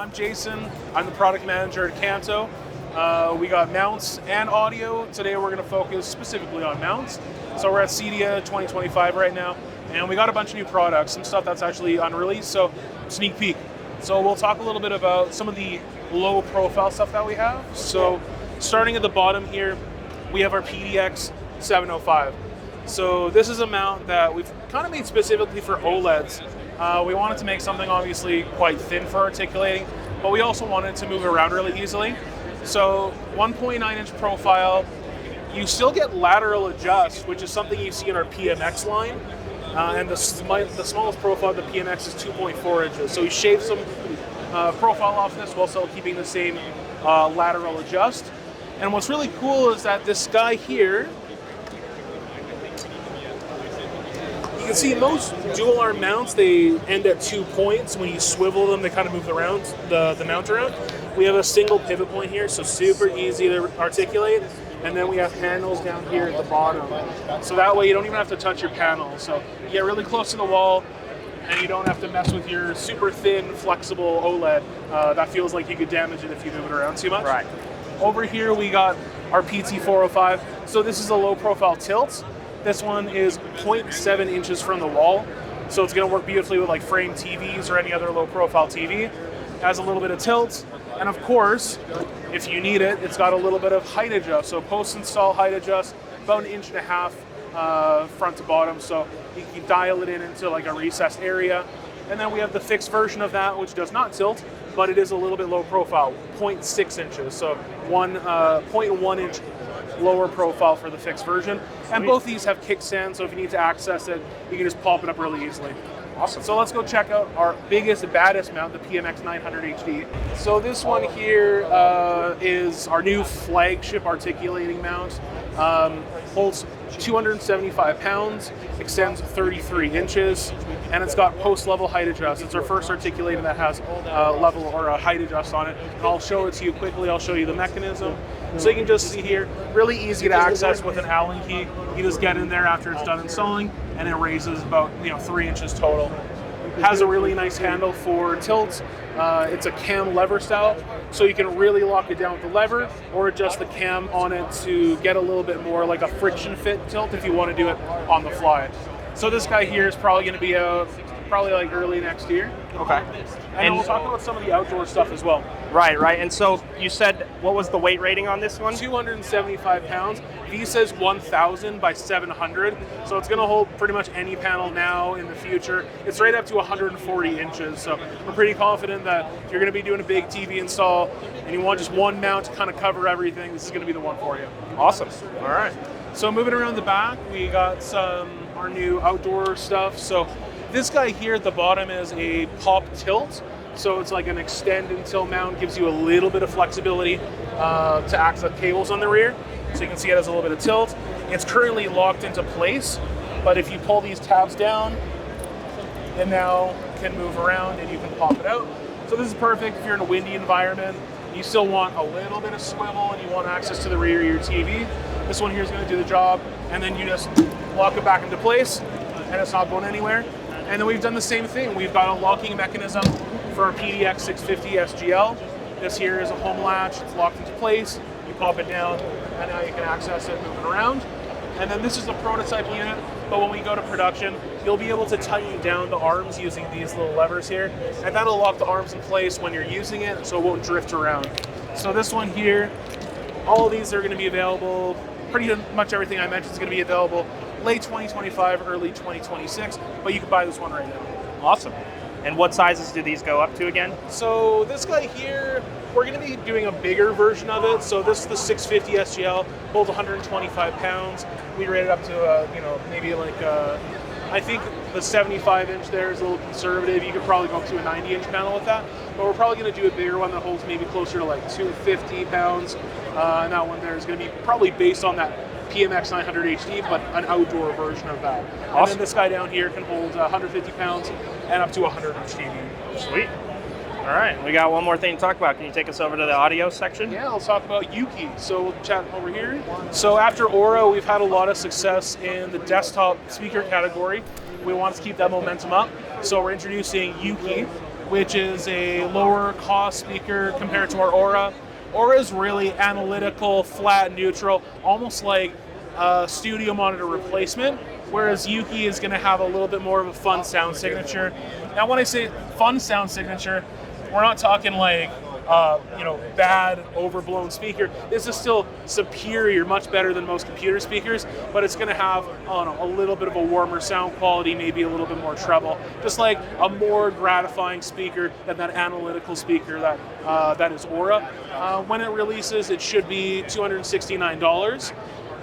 I'm Jason. I'm the product manager at Kanto. We got mounts and audio. Today we're going to focus specifically on mounts. So we're at CEDIA 2025 right now, and we got a bunch of new products, some stuff that's actually unreleased, so sneak peek. So we'll talk a little bit about some of the low profile stuff that we have. So starting at the bottom here, we have our PDX 705. So this is a mount that we've kind of made specifically for OLEDs. We wanted to make something obviously quite thin for articulating, but we also wanted to move around really easily. So 1.9 inch profile, you still get lateral adjust, which is something you see in our PMX line. And the smallest profile of the PMX is 2.4 inches. So we shaved some profile off this while still keeping the same lateral adjust. And what's really cool is that this guy here, you can see most dual arm mounts, they end at 2 points. When you swivel them, they kind of move around the mount around. We have a single pivot point here, so super easy to articulate. And then we have handles down here at the bottom. So that way you don't even have to touch your panel. So you get really close to the wall and you don't have to mess with your super thin, flexible OLED. That feels like you could damage it if you move it around too much. Right. Over here we got our PT405. So this is a low profile tilt. This one is 0.7 inches from the wall. So it's gonna work beautifully with like frame TVs or any other low profile TV. Has a little bit of tilt. And of course, if you need it, it's got a little bit of height adjust. So post-install height adjust, about 1.5 inches front to bottom. So you can dial it in into like a recessed area. And then we have the fixed version of that, which does not tilt, but it is a little bit low profile, 0.6 inches. So 0.1 inch lower profile for the fixed version. And both these have kickstands, so if you need to access it, you can just pop it up really easily. Awesome. So let's go check out our biggest, baddest mount, the PMX 900 HD. So this one here is our new flagship articulating mount. Holds 275 pounds, extends 33 inches, and it's got post-level height adjust. It's our first articulating that has level or a height adjust on it. And I'll show it to you quickly. I'll show you the mechanism. So you can just see here, really easy to access with an Allen key. You just get in there after it's done installing, and it raises about 3 inches total. Has a really nice handle for tilt. It's a cam lever style, so you can really lock it down with the lever or adjust the cam on it to get a little bit more like a friction fit tilt if you want to do it on the fly. So this guy here is probably going to be out probably like early next year. Okay. And we'll talk about some of the outdoor stuff as well. Right. And so you said, what was the weight rating on this one? 275 pounds. V says 1,000 by 700, so it's going to hold pretty much any panel now in the future. It's right up to 140 inches, so we're pretty confident that if you're going to be doing a big TV install and you want just one mount to kind of cover everything, this is going to be the one for you. Awesome. All right. So moving around the back, we got our new outdoor stuff. So this guy here at the bottom is a pop tilt. So it's like an extend and tilt mount, gives you a little bit of flexibility to access cables on the rear. So you can see it has a little bit of tilt. It's currently locked into place, but if you pull these tabs down, it now can move around and you can pop it out. So this is perfect if you're in a windy environment, you still want a little bit of swivel and you want access to the rear of your TV. This one here is going to do the job, and then you just lock it back into place and it's not going anywhere. And then we've done the same thing. We've got a locking mechanism for our PDX 650 SGL. This here is a home latch. It's locked into place. You pop it down, and now you can access it moving around. And then this is a prototype unit, but when we go to production, you'll be able to tighten down the arms using these little levers here, and that'll lock the arms in place when you're using it, so it won't drift around. So this one here, all of these are going to be available. Pretty much everything I mentioned is going to be available late 2025, early 2026, but you can buy this one right now. Awesome. And what sizes do these go up to again? So this guy here, we're going to be doing a bigger version of it. So this is the 650 SGL, holds 125 pounds. We rate it up to, maybe like, I think the 75 inch there is a little conservative. You could probably go up to a 90 inch panel with that. But we're probably going to do a bigger one that holds maybe closer to like 250 pounds. And that one there is going to be probably based on that PMX 900 HD, but an outdoor version of that. Awesome. And then this guy down here can hold 150 pounds and up to 100 inch TV. Sweet. All right, we got one more thing to talk about. Can you take us over to the audio section? Yeah, let's talk about Yuki. So we'll chat over here. So after Aura, we've had a lot of success in the desktop speaker category. We want to keep that momentum up. So we're introducing Yuki. which is a lower cost speaker compared to our Aura. Aura is really analytical, flat, neutral, almost like a studio monitor replacement, whereas Yuki is going to have a little bit more of a fun sound signature. Now, when I say fun sound signature, we're not talking like bad, overblown speaker. This is still superior, much better than most computer speakers, but it's going to have, a little bit of a warmer sound quality, maybe a little bit more treble, just like a more gratifying speaker than that analytical speaker that is Aura. When it releases, it should be $269,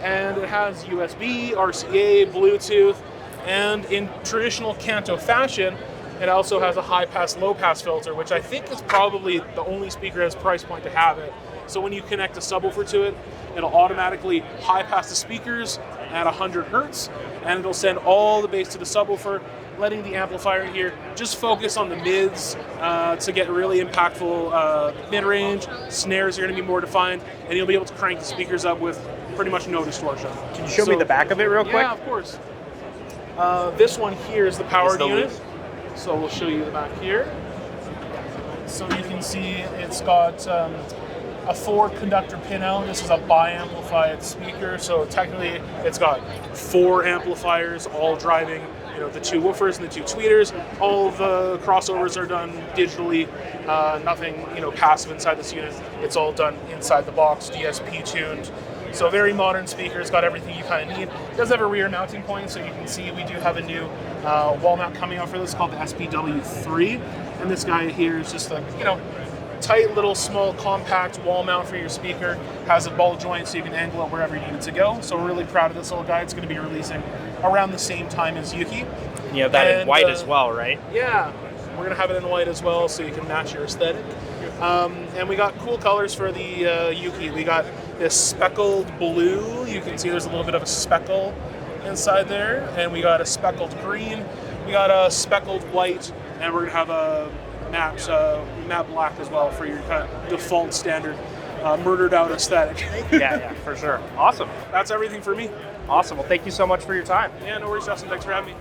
and it has USB, RCA, Bluetooth, and in traditional Kanto fashion, it also has a high-pass, low-pass filter, which I think is probably the only speaker at its price point to have it. So when you connect a subwoofer to it, it'll automatically high-pass the speakers at 100 hertz, and it'll send all the bass to the subwoofer, letting the amplifier in here just focus on the mids to get really impactful mid-range. Snares are going to be more defined, and you'll be able to crank the speakers up with pretty much no distortion. Can you show me the back of it real quick? Yeah, of course. This one here is the powered unit. So we'll show you the back here. So you can see it's got a 4-conductor pinout. This is a bi-amplified speaker, so technically it's got 4 amplifiers all driving the 2 woofers and the 2 tweeters. All the crossovers are done digitally, nothing passive inside this unit. It's all done inside the box, DSP tuned. So very modern speaker. It's got everything you kind of need. It does have a rear mounting point, so you can see we do have a new wall mount coming out for this called the SPW3. And this guy here is just a tight little small compact wall mount for your speaker. Has a ball joint so you can angle it wherever you need it to go. So we're really proud of this little guy. It's going to be releasing around the same time as Yuki. You have that in white as well, right? Yeah, we're going to have it in white as well so you can match your aesthetic. And we got cool colors for the Yuki. We got this speckled blue. You can see there's a little bit of a speckle inside there. And we got a speckled green. We got a speckled white. And we're going to have a matte black as well for your kind of default standard murdered out aesthetic. yeah, for sure. Awesome. That's everything for me. Awesome. Well, thank you so much for your time. Yeah, no worries, Justin. Thanks for having me.